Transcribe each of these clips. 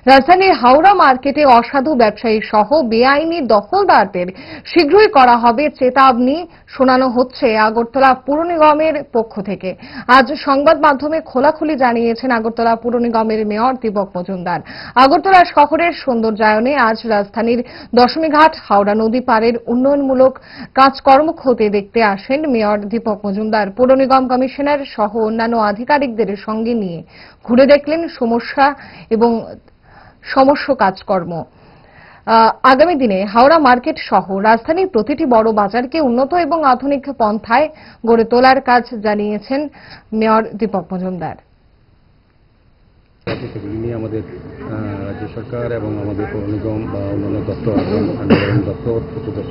রাজধানীর হাওড়া মার্কেটে অসাধু ব্যবসায়ী সহ বেআইনি দখলদারদের শীঘ্রই করা হবে চেতাবনী শোনানো হচ্ছে আগরতলা পুর নিগমের পক্ষ থেকে। আজ সংবাদ মাধ্যমে খোলাখুলি জানিয়েছেন আগরতলা পুর নিগমের মেয়র দীপক মজুমদার। আগরতলা শহরের সৌন্দর্যায়নে আজ রাজধানীর দশমীঘাট হাওড়া নদী পাড়ের উন্নয়নমূলক কাজকর্ম খতিয়ে দেখতে আসেন মেয়র দীপক মজুমদার। পুর নিগম কমিশনার সহ অন্যান্য আধিকারিকদের সঙ্গে নিয়ে ঘুরে দেখলেন সমস্য কাজকর্ম। আগামী দিনে হাওড়া মার্কেট সহ রাজধানীর প্রতিটি বড় বাজারকে উন্নত এবং আধুনিক পন্থায় গড়ে তোলার কাজ জানিয়েছেন মেয়র দীপক মজুমদার। সেগুলি নিয়ে আমাদের রাজ্য সরকার এবং আমাদের পৌর নিগম বা অন্যান্য দপ্তর দপ্তর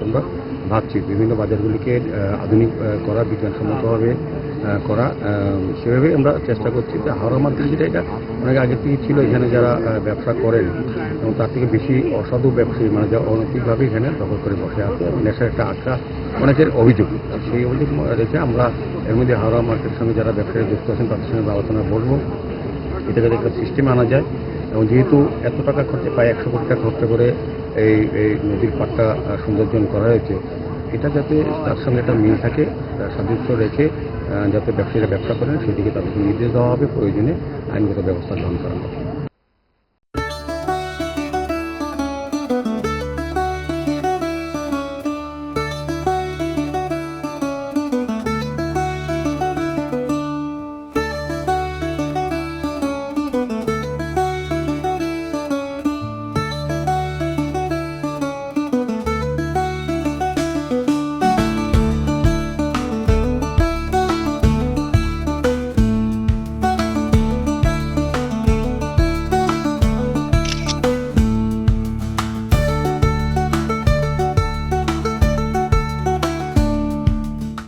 আমরা ভাবছি বিভিন্ন বাজারগুলিকে আধুনিক করা, বিজ্ঞানসম্মতভাবে করা। সেভাবে আমরা চেষ্টা করছি যে হাওড়া মার্কেট যেটা এটা অনেক আগে থেকে ছিল, এখানে যারা ব্যবসা করেন এবং তার থেকে বেশি অসাধু ব্যবসায়ী মানে যারা অনৈতিকভাবে এখানে দখল করে বসে আছে এবং নেশার একটা আখড়া অনেকের অভিযোগ। সেই অভিযোগ রেখে আমরা এর মধ্যে হাওড়া মার্কেটের সঙ্গে যারা ব্যবসায়ী যুক্ত আছেন তাদের সঙ্গে আলোচনা বলবো, এটাকে একটা সিস্টেমে আনা যায়। এবং যেহেতু এত টাকা খরচা, প্রায় 100 কোটি টাকা খরচা করে এই নদীর পাড়টা সৌন্দর্যন করা হয়েছে, এটা যাতে তার সঙ্গে একটা মিল থাকে, সাদৃশ্য রেখে যাতে ব্যবসায়ীরা ব্যবসা করেন সেদিকে তাদেরকে নির্দেশ দেওয়া হবে, প্রয়োজনে আইনগত ব্যবস্থা গ্রহণ করা হবে।